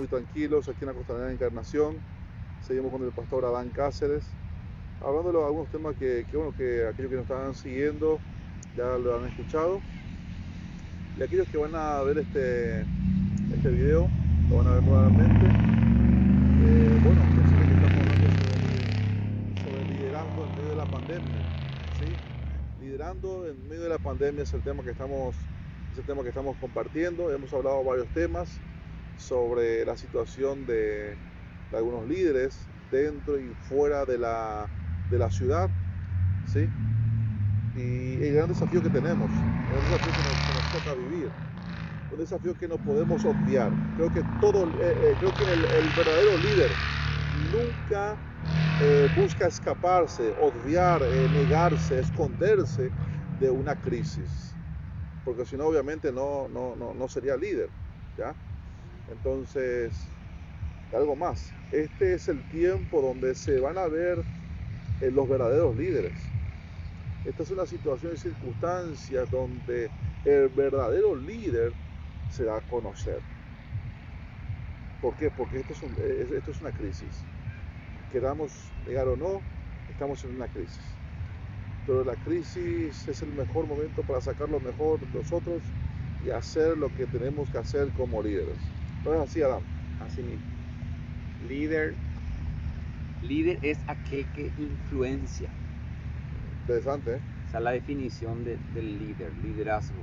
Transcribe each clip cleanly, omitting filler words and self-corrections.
tranquilos aquí en la Costanera de Encarnación. Seguimos con el pastor Adán Cáceres, hablando de algunos temas bueno, que aquellos que nos están siguiendo ya lo han escuchado. Y aquellos que van a ver este video, lo van a ver nuevamente. Bueno, decirles que estamos hablando sobre liderazgo en medio de la pandemia. ¿Sí? Liderando en medio de la pandemia es el tema que estamos compartiendo. Hemos hablado varios temas sobre la situación de algunos líderes dentro y fuera de la ciudad, ¿sí? Y el gran desafío que tenemos, el desafío que nos toca vivir, un desafío que no podemos obviar. Creo que el verdadero líder nunca busca escaparse, obviar, negarse, esconderse de una crisis, porque si no, obviamente no sería líder, ¿ya? Entonces, algo más, este es el tiempo donde se van a ver los verdaderos líderes. Esta es una situación y circunstancia donde el verdadero líder se da a conocer. ¿Por qué? Porque esto es una crisis. Queramos negar o no, estamos en una crisis. Pero la crisis es el mejor momento para sacar lo mejor de nosotros y hacer lo que tenemos que hacer como líderes. ¿No es así, Adam? Así mismo. Líder es aquel que influencia. Interesante, ¿eh? Esa es la definición del líder, liderazgo.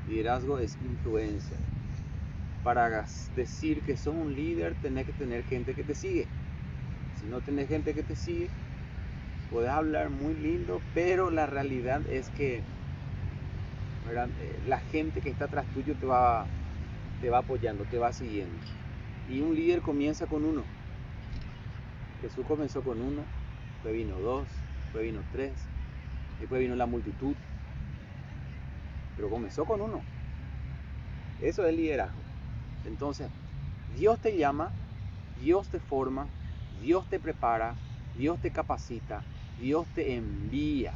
Liderazgo es influencia. Para decir que sos un líder, tenés que tener gente que te sigue. Si no tenés gente que te sigue, podés hablar muy lindo, pero la realidad es que, ¿verdad?, la gente que está atrás tuyo te va apoyando, te va siguiendo. Y un líder comienza con uno. Jesús comenzó con uno, después vino 2, después vino 3, después vino la multitud. Pero comenzó con uno. Eso es liderazgo. Entonces, Dios te llama, Dios te forma, Dios te prepara, Dios te capacita, Dios te envía.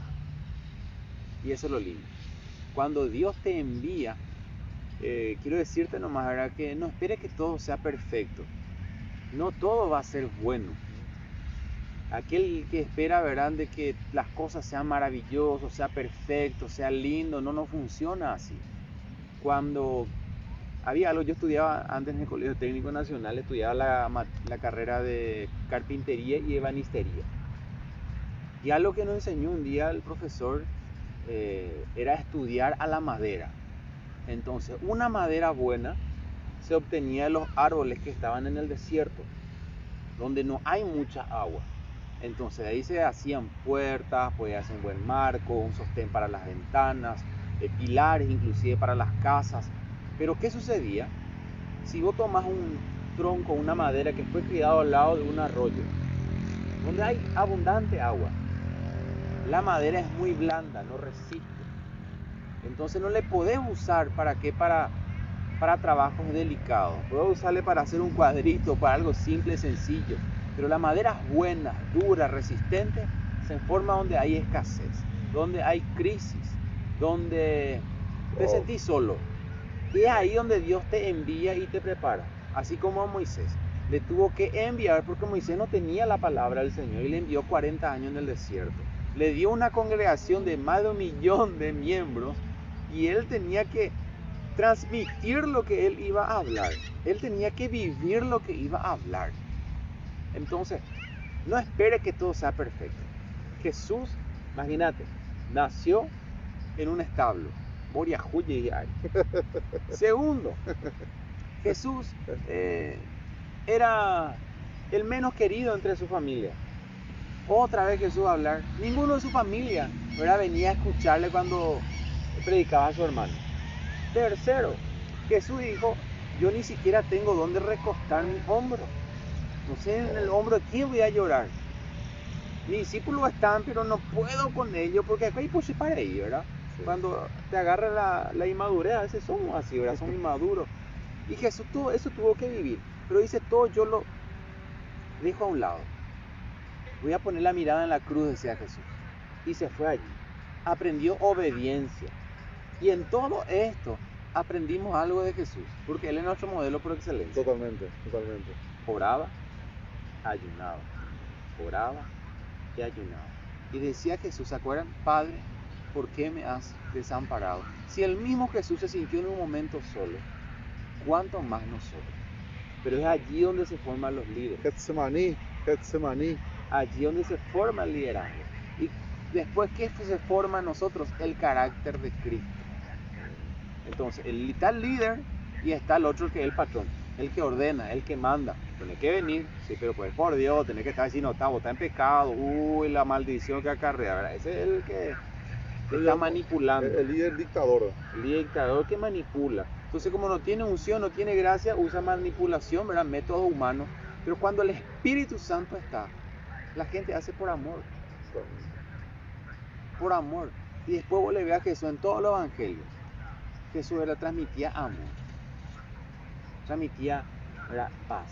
Y eso es lo lindo. Cuando Dios te envía, quiero decirte nomás, ¿verdad?, que no esperes que todo sea perfecto. No todo va a ser bueno. Aquel que espera, ¿verdad?, de que las cosas sean maravillosas, sea perfecto, sea lindo, no funciona así. Cuando había algo, yo estudiaba antes en el Colegio Técnico Nacional, estudiaba la carrera de carpintería y ebanistería. Y algo que nos enseñó un día el profesor era estudiar a la madera. Entonces, una madera buena se obtenía de los árboles que estaban en el desierto, donde no hay mucha agua. Entonces ahí se hacían puertas, podía hacer un buen marco, un sostén para las ventanas, pilares inclusive para las casas. Pero ¿qué sucedía? Si vos tomás un tronco, una madera que fue criado al lado de un arroyo, donde hay abundante agua, la madera es muy blanda, no resiste. Entonces no le podés usar para trabajos delicados. Podés usarle para hacer un cuadrito, para algo simple, sencillo. Pero la madera es buena, dura, resistente, se forma donde hay escasez, donde hay crisis, donde te sentís solo. Y es ahí donde Dios te envía y te prepara. Así como a Moisés. Le tuvo que enviar porque Moisés no tenía la palabra del Señor y le envió 40 años en el desierto. Le dio una congregación de más de 1 millón de miembros y él tenía que transmitir lo que él iba a hablar. Él tenía que vivir lo que iba a hablar. Entonces, no espere que todo sea perfecto. Jesús, imagínate, nació en un establo. Moria Juye. Segundo, Jesús era el menos querido entre su familia. Otra vez Jesús va a hablar. Ninguno de su familia, ¿verdad?, venía a escucharle cuando predicaba a su hermano. Tercero, Jesús dijo: yo ni siquiera tengo dónde recostar mi hombro. No sé en el hombro de quién voy a llorar. Mis discípulos están, pero no puedo con ellos porque acá hay pues para ellos, ¿verdad? Sí. Cuando te agarra la inmadurez, a veces somos así, ¿verdad? Somos inmaduros. Y Jesús todo eso tuvo que vivir. Pero dice, todo yo lo dejo a un lado. Voy a poner la mirada en la cruz, decía Jesús. Y se fue allí. Aprendió obediencia. Y en todo esto aprendimos algo de Jesús, porque Él es nuestro modelo por excelencia. Totalmente. Oraba, ayunaba, oraba y ayunaba. Y decía Jesús, ¿se acuerdan? Padre, ¿por qué me has desamparado? Si el mismo Jesús se sintió en un momento solo, ¿cuánto más nosotros? Pero es allí donde se forman los líderes. Getsemaní. Allí donde se forma el liderazgo. Y después, ¿qué se forma en nosotros? El carácter de Cristo. Entonces, está el líder y está el otro que es el patrón, el que ordena, el que manda. Tiene que venir, sí, pero pues por Dios, tiene que estar diciendo, está en pecado, la maldición que acarrea, ¿verdad? Ese es el que está manipulando. El líder dictador. El líder dictador que manipula. Entonces, como no tiene unción, no tiene gracia, usa manipulación, ¿verdad? Métodos humanos. Pero cuando el Espíritu Santo está, la gente hace por amor. Por amor. Y después vos le veas a Jesús en todos los evangelios. Jesús transmitía amor. Transmitía, ¿verdad?, paz.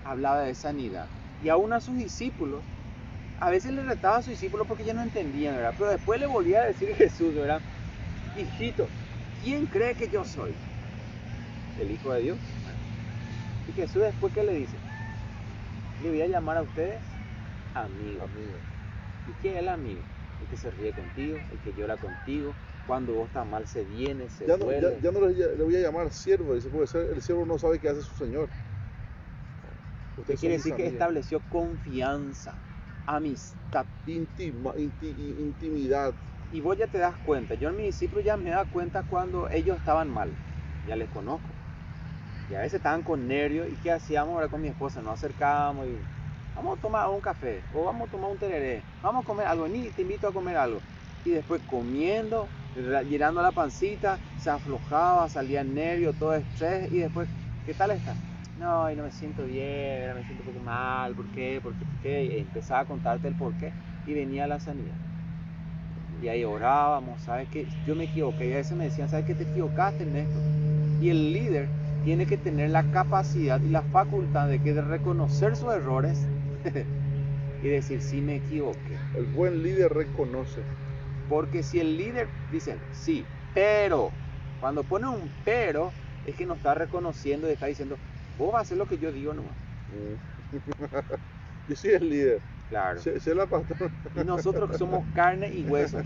Hablaba de sanidad. Y aún a sus discípulos, a veces le retaba a sus discípulos porque ya no entendían, ¿verdad? Pero después le volvía a decir Jesús, ¿verdad? Hijito, ¿quién cree que yo soy? El Hijo de Dios. Y Jesús después, ¿qué le dice? Le voy a llamar a ustedes amigos. ¿Y quién es el amigo? El que se ríe contigo, el que llora contigo, cuando vos estás mal se viene, se duele. Ya no le voy a llamar siervo, dice, porque el siervo no sabe qué hace su señor. ¿Qué quiere decir? Que estableció confianza, amistad, intimidad. Y vos ya te das cuenta. Yo en mis discípulos ya me daba cuenta cuando ellos estaban mal. Ya les conozco. Y a veces estaban con nervios. ¿Y qué hacíamos ahora con mi esposa? Nos acercábamos y vamos a tomar un café o vamos a tomar un tereré. Vamos a comer algo. Ni te invito a comer algo. Y después comiendo, llenando la pancita, se aflojaba, salía nervio, todo estrés. Y después, ¿qué tal está? No, no me siento bien, me siento un poco mal. ¿Por qué? Y empezaba a contarte el por qué. Y venía la sanidad. Y ahí orábamos, ¿sabes qué? Yo me equivoqué. Y a veces me decían, ¿sabes qué? Te equivocaste en esto. Y el líder tiene que tener la capacidad y la facultad de reconocer sus errores y decir, sí me equivoqué. El buen líder reconoce. Porque si el líder dice, sí, pero, cuando pone un pero, es que no está reconociendo y está diciendo, vos vas a hacer lo que yo digo nomás. Yo soy el líder. Claro. Soy la pastora. Y nosotros que somos carne y hueso,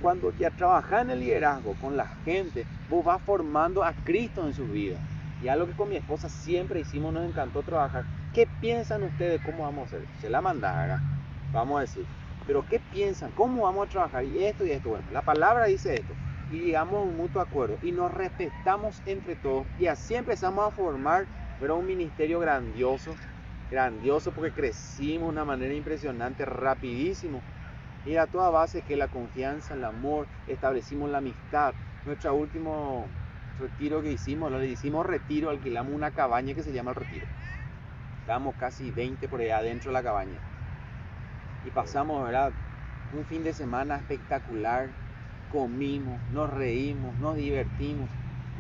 cuando ya trabajas en el liderazgo con la gente, vos vas formando a Cristo en sus vidas. Y algo que con mi esposa siempre hicimos, nos encantó trabajar. ¿Qué piensan ustedes? ¿Cómo vamos a hacer? Se la mandara, vamos a decir. Pero ¿qué piensan? ¿Cómo vamos a trabajar? Y esto. Bueno, la palabra dice esto. Y llegamos a un mutuo acuerdo. Y nos respetamos entre todos. Y así empezamos a formar, pero un ministerio grandioso. Grandioso porque crecimos de una manera impresionante, rapidísimo. Y a toda base que la confianza, el amor, establecimos la amistad. Nuestro último retiro que hicimos, le hicimos retiro, alquilamos una cabaña que se llama El Retiro. Estábamos casi 20 por allá adentro de la cabaña. Y pasamos, ¿verdad?, un fin de semana espectacular. Comimos, nos reímos, nos divertimos,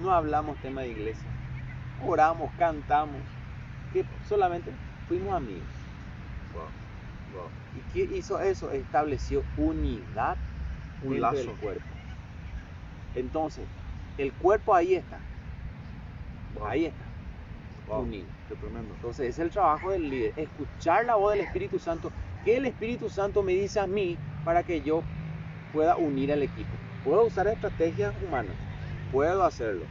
no hablamos tema de iglesia. Oramos, cantamos, que solamente fuimos amigos. Wow. ¿Y qué hizo eso? Estableció unidad, un dentro lazo del cuerpo. Entonces, el cuerpo ahí está. Wow. Ahí está. Wow. Unido. Qué tremendo. Entonces, es el trabajo del líder. Escuchar la voz del Espíritu Santo. ¿Qué el Espíritu Santo me dice a mí para que yo pueda unir al equipo? Puedo usar estrategias humanas. Puedo hacerlo.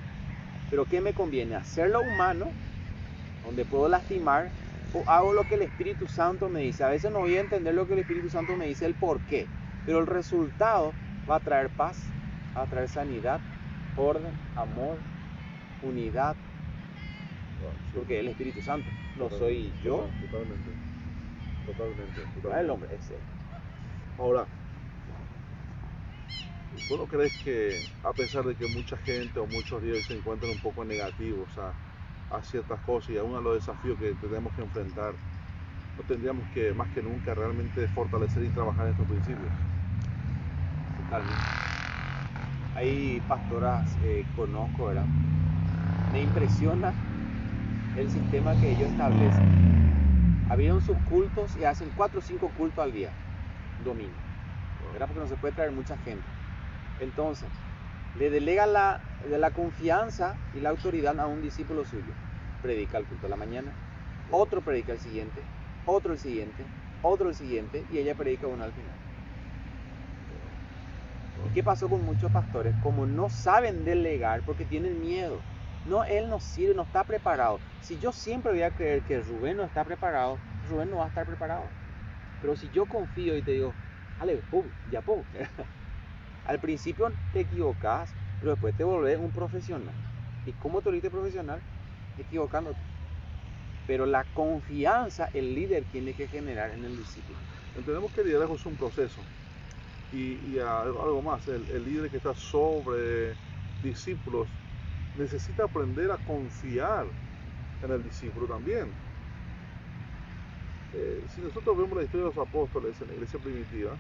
Pero ¿qué me conviene? ¿Hacerlo humano, donde puedo lastimar, o hago lo que el Espíritu Santo me dice? A veces no voy a entender lo que el Espíritu Santo me dice, el por qué, pero el resultado va a traer paz, va a traer sanidad, orden, amor, unidad, porque es el Espíritu Santo, no soy yo. Totalmente. No es el hombre, es él. Ahora, ¿vos no crees que, a pesar de que mucha gente o muchos líderes se encuentran un poco negativos a ciertas cosas y aún a los desafíos que tenemos que enfrentar, no tendríamos que, más que nunca, realmente fortalecer y trabajar en estos principios? Totalmente. Hay pastoras, conozco, ¿verdad? Me impresiona el sistema que ellos establecen. Abrieron sus cultos y hacen 4 o 5 cultos al día, domingo, ¿verdad? Porque no se puede traer mucha gente. Entonces, Le delega la confianza y la autoridad a un discípulo suyo. Predica el culto de la mañana, otro predica el siguiente, otro el siguiente, otro el siguiente, y ella predica uno al final. ¿Y qué pasó con muchos pastores? Como no saben delegar porque tienen miedo. No, él no sirve, no está preparado. Si yo siempre voy a creer que Rubén no está preparado, Rubén no va a estar preparado. Pero si yo confío y te digo, dale, pum, ya pum. Al principio te equivocas, pero después te volvés un profesional. ¿Y cómo te volviste profesional? Equivocándote. Pero la confianza el líder tiene que generar en el discípulo. Entendemos que el liderazgo es un proceso. Y algo más, el líder que está sobre discípulos necesita aprender a confiar en el discípulo también. Si nosotros vemos la historia de los apóstoles en la iglesia primitiva,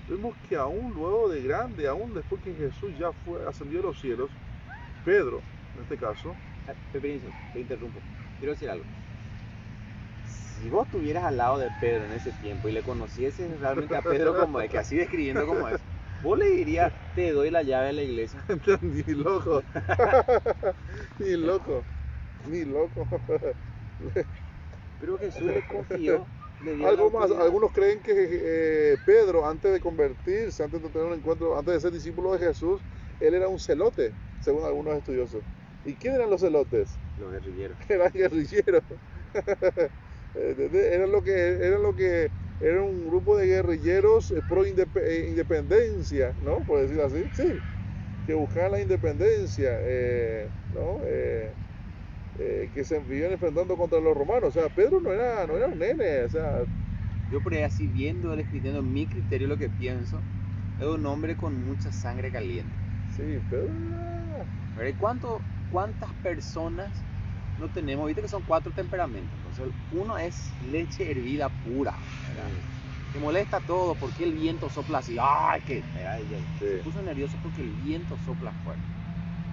vemos que aún luego de grande, aún después que Jesús ya ascendió a los cielos, Pedro, en este caso... Permiso, te interrumpo. Quiero decir algo. Si vos estuvieras al lado de Pedro en ese tiempo y le conocieses realmente a Pedro como es, que así describiendo como es, vos le dirías, te doy la llave de la iglesia. Ni loco. Ni loco. Ni loco. Pero Jesús le confió. Algo más, algunos creen que Pedro, antes de convertirse, antes de tener un encuentro, antes de ser discípulo de Jesús, él era un celote, según algunos estudiosos. ¿Y quién eran los celotes? Los guerrilleros. Eran guerrilleros. Era un grupo de guerrilleros pro independencia, ¿no? Por decir así, sí, que buscaban la independencia, ¿no? Que se vivían enfrentando contra los romanos. O sea, Pedro no era un nene, o sea... Yo por ahí así viendo, escribiendo mi criterio, lo que pienso, es un hombre con mucha sangre caliente. Sí, Pedro... ¿Cuántas personas no tenemos? Viste que son 4 temperamentos. Entonces, uno es leche hervida pura, ¿verdad? Te molesta todo porque el viento sopla así. ¡Ay, qué! Se puso nervioso porque el viento sopla fuerte.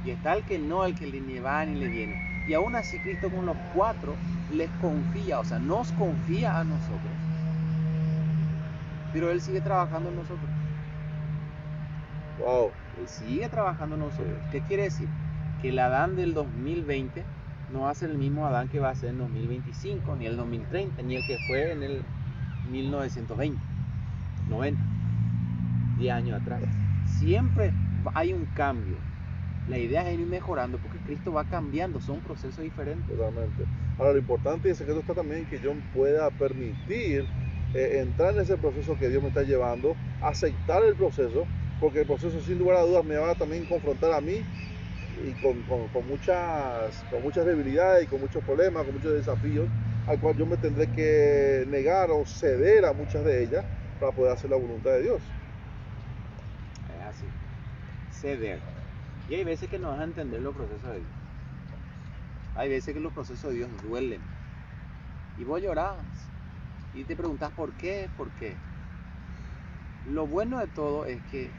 Y está el que no, el que ni va ni le viene. Y aún así Cristo con los 4 les confía, o sea, nos confía a nosotros. Pero Él sigue trabajando en nosotros. Wow. Él sigue trabajando en nosotros. ¿Qué quiere decir? Que el Adán del 2020 no va a ser el mismo Adán que va a ser en 2025, ni el 2030, ni el que fue en el 1920, 90, 10 años atrás. Siempre hay un cambio. La idea es ir mejorando porque Cristo va cambiando, son procesos diferentes. Totalmente. Ahora, lo importante es que esto está también que yo pueda permitir entrar en ese proceso que Dios me está llevando, aceptar el proceso, porque el proceso sin lugar a dudas me va a también confrontar a mí y con muchas debilidades y con muchos problemas, con muchos desafíos, al cual yo me tendré que negar o ceder a muchas de ellas para poder hacer la voluntad de Dios. Es así, ceder. Y hay veces que no vas a entender los procesos de Dios. Hay veces que los procesos de Dios duelen. Y vos llorás. Y te preguntás por qué. Lo bueno de todo es que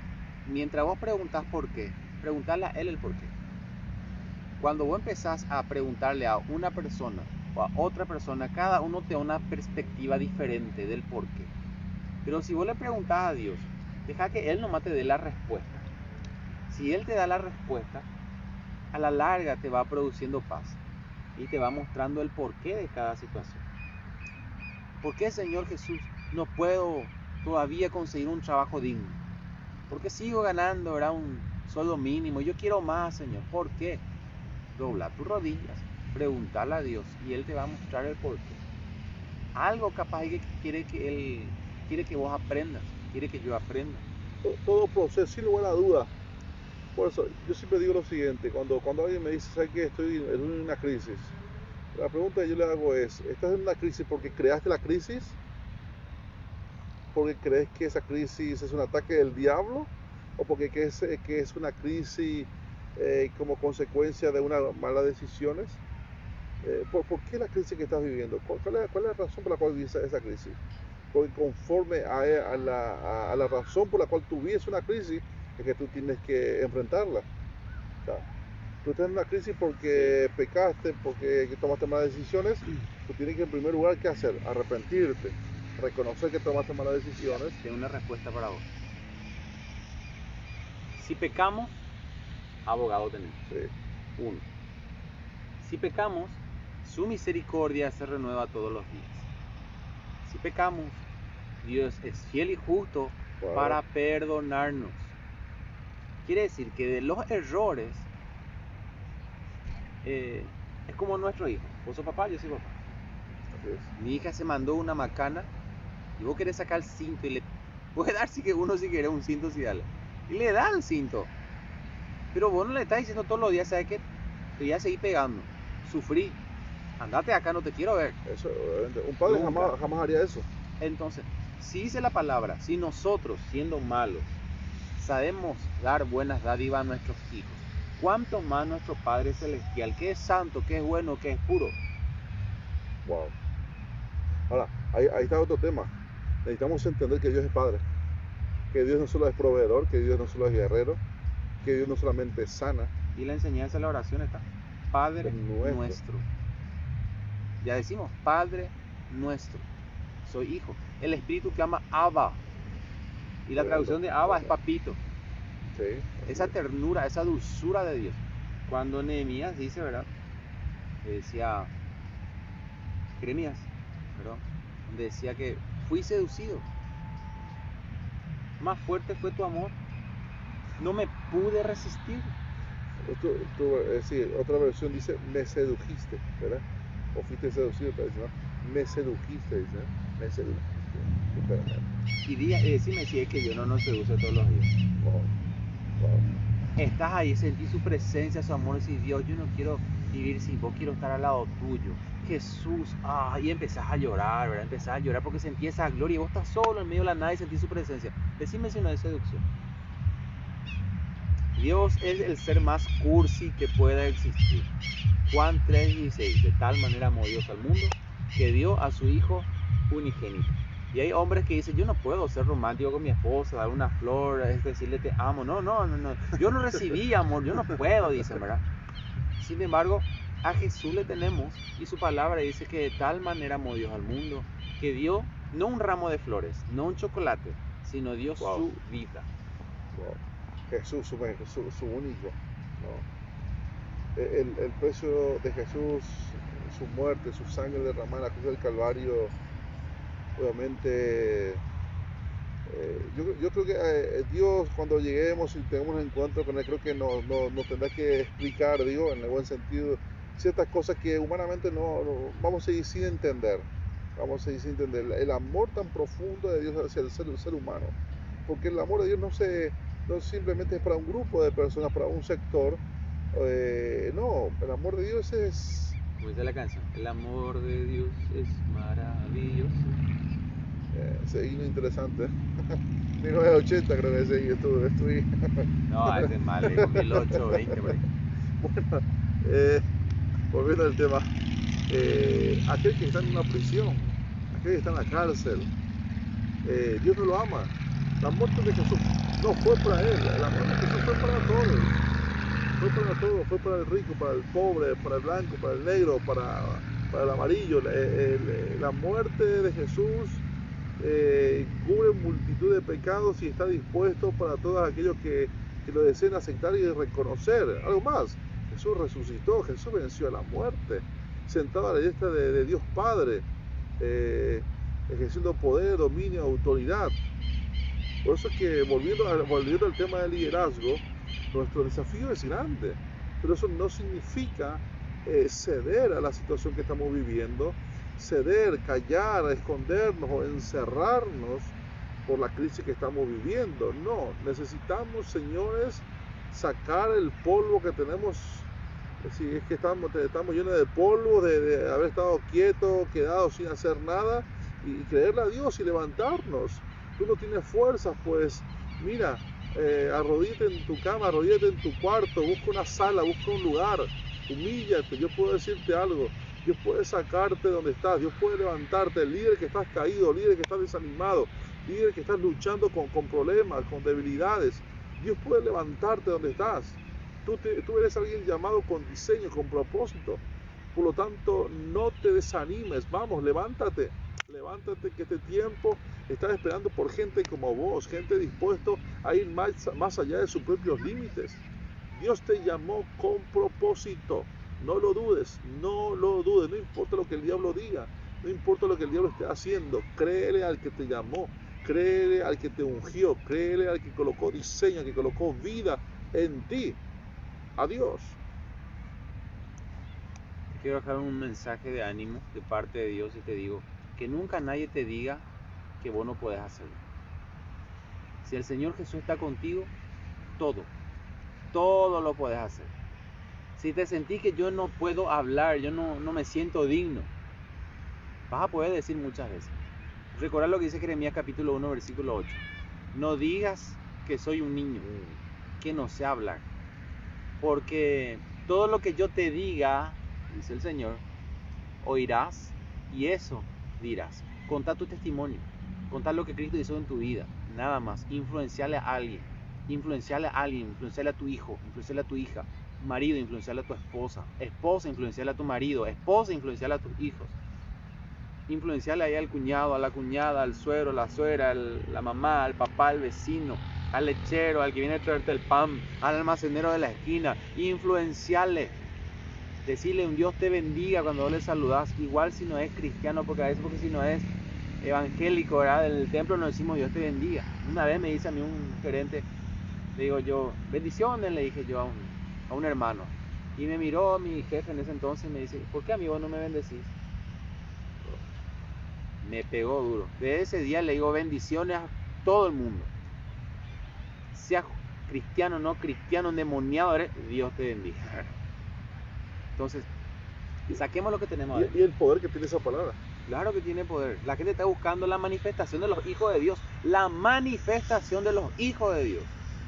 mientras vos preguntás por qué, preguntarle a Él el por qué. Cuando vos empezás a preguntarle a una persona o a otra persona, cada uno te da una perspectiva diferente del por qué. Pero si vos le preguntás a Dios, deja que Él nomás te dé la respuesta. Si Él te da la respuesta, a la larga te va produciendo paz y te va mostrando el porqué de cada situación. ¿Por qué, Señor Jesús, no puedo todavía conseguir un trabajo digno? ¿Por qué sigo ganando un sueldo mínimo? Yo quiero más, Señor. ¿Por qué? Dobla tus rodillas, preguntale a Dios y Él te va a mostrar el porqué. Algo capaz que quiere que Él quiere que vos aprendas, quiere que yo aprenda. Todo proceso, sin lugar a duda. Por eso, yo siempre digo lo siguiente, cuando alguien me dice, ¿sabes qué? Estoy en una crisis. La pregunta que yo le hago es, ¿estás en una crisis porque creaste la crisis? ¿Porque crees que esa crisis es un ataque del diablo? ¿O porque crees que es una crisis como consecuencia de unas malas decisiones? ¿Por qué la crisis que estás viviendo? ¿Cuál es la razón por la cual vives esa crisis? Porque conforme a la razón por la cual tú vives una crisis, es que tú tienes que enfrentarla. O sea, tú estás en una crisis porque pecaste, porque tomaste malas decisiones, tú tienes que en primer lugar, ¿qué hacer? Arrepentirte, reconocer que tomaste malas decisiones. Tengo una respuesta para vos. Si pecamos, abogado tenemos. Sí. 1. Si pecamos, su misericordia se renueva todos los días. Si pecamos, Dios es fiel y justo Claro. para perdonarnos. Quiere decir que de los errores es como nuestro hijo. Vos sos papá, yo soy papá. Así es. Mi hija se mandó una macana y vos querés sacar el cinto y le puedes dar si que uno si quiere un cinto, si dale. Y le da el cinto. Pero vos no le estás diciendo todos los días, ¿sabes qué? Te voy a seguir pegando. Sufrí. Andate acá, no te quiero ver. Eso, obviamente. Un padre Nunca. jamás haría eso. Entonces, si dice la palabra, si nosotros, siendo malos, sabemos dar buenas dádivas a nuestros hijos, ¿cuánto más nuestro Padre Celestial, que es santo, que es bueno, que es puro? Wow. Ahora, ahí está otro tema. Necesitamos entender que Dios es Padre. Que Dios no solo es proveedor, que Dios no solo es guerrero, que Dios no solamente sana. Y la enseñanza de la oración está, Padre Nuestro. nuestro. Ya decimos, Padre nuestro. Soy hijo. El Espíritu clama Abba. Y la traducción de Abba es papito. Sí. Esa ternura, esa dulzura de Dios. Cuando Nehemías dice, ¿verdad? Decía, Jeremías, ¿verdad? Donde decía que fui seducido. Más fuerte fue tu amor. No me pude resistir. Sí, otra versión dice, me sedujiste, ¿verdad? O fuiste seducido, pero dice, ¿no? Me sedujiste, dice, ¿no? Me sedujiste. Espérame. Y decime si es que Dios no nos seduce todos los días. Wow. Wow. Estás ahí, sentí su presencia, su amor, y Dios, yo no quiero vivir sin vos, quiero estar al lado tuyo. Jesús, y empezás a llorar, ¿verdad? Empezás a llorar porque sentí esa gloria y vos estás solo en medio de la nada y sentís su presencia. Decime si no es seducción. Dios es el ser más cursi que pueda existir. Juan 3:16, de tal manera amó Dios al mundo que dio a su Hijo unigénito. Y hay hombres que dicen, yo no puedo ser romántico con mi esposa, dar una flor, es decirle te amo. No, yo no recibí amor, yo no puedo, dicen, ¿verdad? Sin embargo, a Jesús le tenemos y su palabra dice que de tal manera amó Dios al mundo que dio no un ramo de flores, no un chocolate, sino dio su vida. Wow. Jesús, su único, ¿no? El precio de Jesús, su muerte, su sangre derramada en la cruz del Calvario, obviamente, yo creo que Dios, cuando lleguemos y tengamos un encuentro con Él, creo que nos tendrá que explicar, digo, en el buen sentido, ciertas cosas que humanamente no vamos a seguir sin entender. Vamos a seguir sin entender el amor tan profundo de Dios hacia el ser humano. Porque el amor de Dios no simplemente es para un grupo de personas, para un sector. No, el amor de Dios es... Como dice la canción, el amor de Dios es maravilloso. Ese himno interesante. 1980 creo que ese himno estuve. No, es de mal, 2008, 20 por ahí. Bueno, volviendo al tema. Aquel que está en una prisión, aquel que está en la cárcel, Dios no lo ama. La muerte de Jesús no fue para él, el amor de Jesús fue para todos. Fue para todos, fue para el rico, para el pobre, para el blanco, para el negro, para el amarillo. La muerte de Jesús cubre multitud de pecados y está dispuesto para todos aquellos que lo deseen aceptar y reconocer. Algo más, Jesús resucitó, Jesús venció a la muerte, sentado a la diestra de Dios Padre, ejerciendo poder, dominio, autoridad. Por eso es que volviendo al tema del liderazgo, nuestro desafío es grande, pero eso no significa ceder a la situación que estamos viviendo, ceder, callar, escondernos o encerrarnos por la crisis que estamos viviendo. No, necesitamos, señores, sacar el polvo que tenemos. Si es que estamos llenos de polvo, de haber estado quietos, quedados sin hacer nada, y creerle a Dios y levantarnos. Tú no tienes fuerzas, pues mira, arrodíllate en tu cama, arrodíllate en tu cuarto, busca una sala, busca un lugar, humíllate. Yo puedo decirte algo, Dios puede sacarte de donde estás, Dios puede levantarte. El líder que estás caído, líder que estás desanimado, líder que estás luchando con problemas, con debilidades, Dios puede levantarte de donde estás. Tú eres alguien llamado con diseño, con propósito. Por lo tanto, no te desanimes. Vamos, levántate. Levántate, que este tiempo está esperando por gente como vos, gente dispuesta a ir más allá de sus propios límites. Dios te llamó con propósito. No lo dudes, no lo dudes. No importa lo que el diablo diga, no importa lo que el diablo esté haciendo. Créele al que te llamó, créele al que te ungió, créele al que colocó diseño, al que colocó vida en ti. Adiós. Quiero dejar un mensaje de ánimo de parte de Dios y te digo que nunca nadie te diga que vos no podés hacerlo. Si el Señor Jesús está contigo, todo lo puedes hacer. Si te sentís que yo no puedo hablar, yo no me siento digno, vas a poder decir muchas veces. Recordad lo que dice Jeremías capítulo 1, versículo 8. No digas que soy un niño, que no sé hablar. Porque todo lo que yo te diga, dice el Señor, oirás y eso dirás. Contá tu testimonio, contá lo que Cristo hizo en tu vida, nada más. Influenciarle a alguien, influenciarle a tu hijo, influenciarle a tu hija. Marido, influenciarle a tu esposa. Esposa, influenciarle a tu marido. Esposa, influenciarle a tus hijos. Influenciarle ahí al cuñado, a la cuñada, al suegro, la suegra, la mamá, al papá, al vecino, al lechero, al que viene a traerte el pan, al almacenero de la esquina. Influenciarle. Decirle un Dios te bendiga cuando vos le saludás. Igual si no es cristiano, porque si no es evangélico, ¿verdad? En el templo nos decimos Dios te bendiga. Una vez me dice a mí un gerente, le digo yo, bendiciones, le dije yo a un hermano. Y me miró mi jefe en ese entonces y me dice, ¿por qué a mí vos no me bendecís? Me pegó duro. De ese día le digo bendiciones a todo el mundo. Sea cristiano, no cristiano, endemoniado, Dios te bendiga. Entonces, saquemos lo que tenemos. Y el poder que tiene esa palabra. Claro que tiene poder. La gente está buscando la manifestación de los hijos de Dios. La manifestación de los hijos de Dios.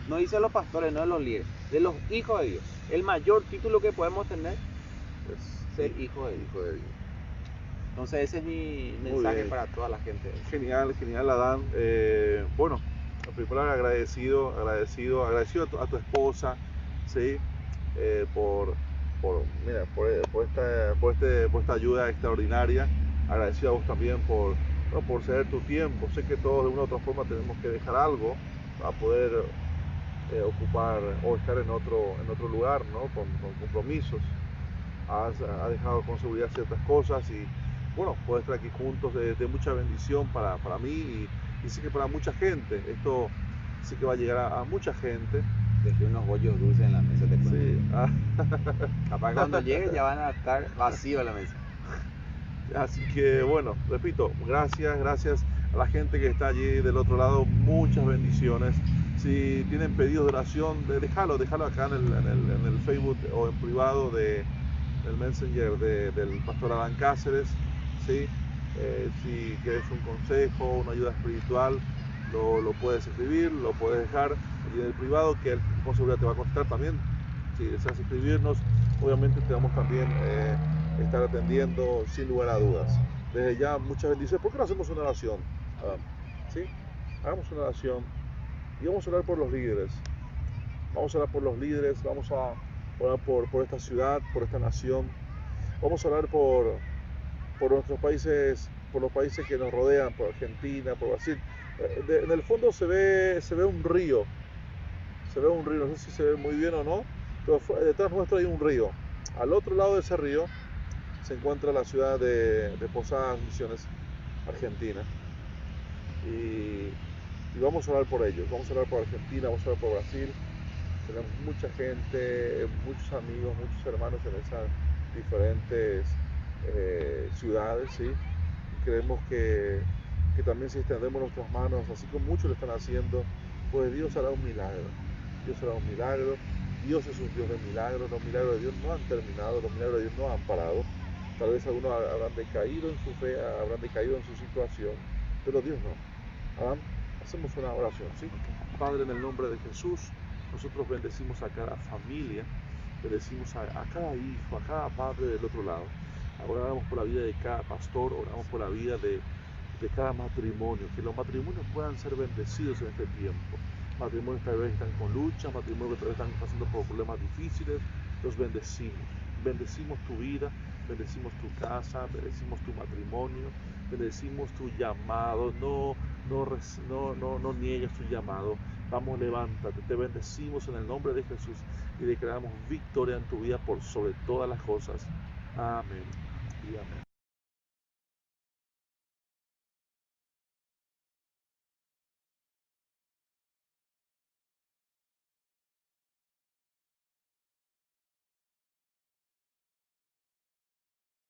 No dice los pastores, no de los líderes. De los hijos de Dios. El mayor título que podemos tener es ser hijo de Dios. Entonces ese es mi mensaje para toda la gente. Genial, Adán. Bueno, primero agradecido a tu esposa, ¿sí? por esta ayuda extraordinaria. Agradecido a vos también por ceder tu tiempo. Sé que todos de una u otra forma tenemos que dejar algo para poder ocupar o estar en otro lugar, ¿no? Con compromisos. Has dejado con seguridad ciertas cosas y bueno, poder estar aquí juntos de mucha bendición para mí y sé que para mucha gente. Esto sí que va a llegar a mucha gente. Dejé unos bollos dulces en la mesa, te cuento. Sí. Capaz cuando lleguen ya van a estar vacío la mesa. Así que bueno, repito, gracias a la gente que está allí del otro lado, muchas bendiciones. Si tienen pedidos de oración, déjalo acá en el Facebook o en privado del Messenger del pastor Adán Cáceres, ¿sí? Si quieres un consejo, una ayuda espiritual, lo puedes escribir, lo puedes dejar y en el privado que él con seguridad te va a contestar también. Si deseas escribirnos, obviamente te vamos también estar atendiendo sin lugar a dudas. Desde ya muchas bendiciones. ¿Por qué no hacemos una oración? ¿Sí? Hagamos una oración y vamos a orar por los líderes. Vamos a orar por los líderes, vamos a orar por esta ciudad, por esta nación. Vamos a orar por nuestros países, por los países que nos rodean, por Argentina, por Brasil. En el fondo se ve un río. No sé si se ve muy bien o no, pero detrás nuestro hay un río. Al otro lado de ese río se encuentra la ciudad de Posadas Misiones, Argentina. Y vamos a orar por ellos, vamos a orar por Argentina, vamos a orar por Brasil. Tenemos mucha gente, muchos amigos, muchos hermanos en esas diferentes ciudades, ¿sí? Y creemos que también si extendemos nuestras manos, así como muchos lo están haciendo, pues Dios hará un milagro. Dios hará un milagro. Dios es un Dios de milagros. Los milagros de Dios no han terminado, los milagros de Dios no han parado. Tal vez algunos habrán decaído en su fe, habrán decaído en su situación, pero Dios no. Hacemos una oración, ¿sí? Padre, en el nombre de Jesús, nosotros bendecimos a cada familia, bendecimos a cada hijo, a cada padre del otro lado. Ahora oramos por la vida de cada pastor, oramos por la vida de cada matrimonio, que los matrimonios puedan ser bendecidos en este tiempo. Matrimonios que tal vez están con luchas, matrimonios que tal vez están pasando por problemas difíciles, los bendecimos tu vida, bendecimos tu casa, bendecimos tu matrimonio, bendecimos tu llamado. No niegues tu llamado. Vamos, levántate, te bendecimos en el nombre de Jesús y declaramos victoria en tu vida por sobre todas las cosas. Amén y amén.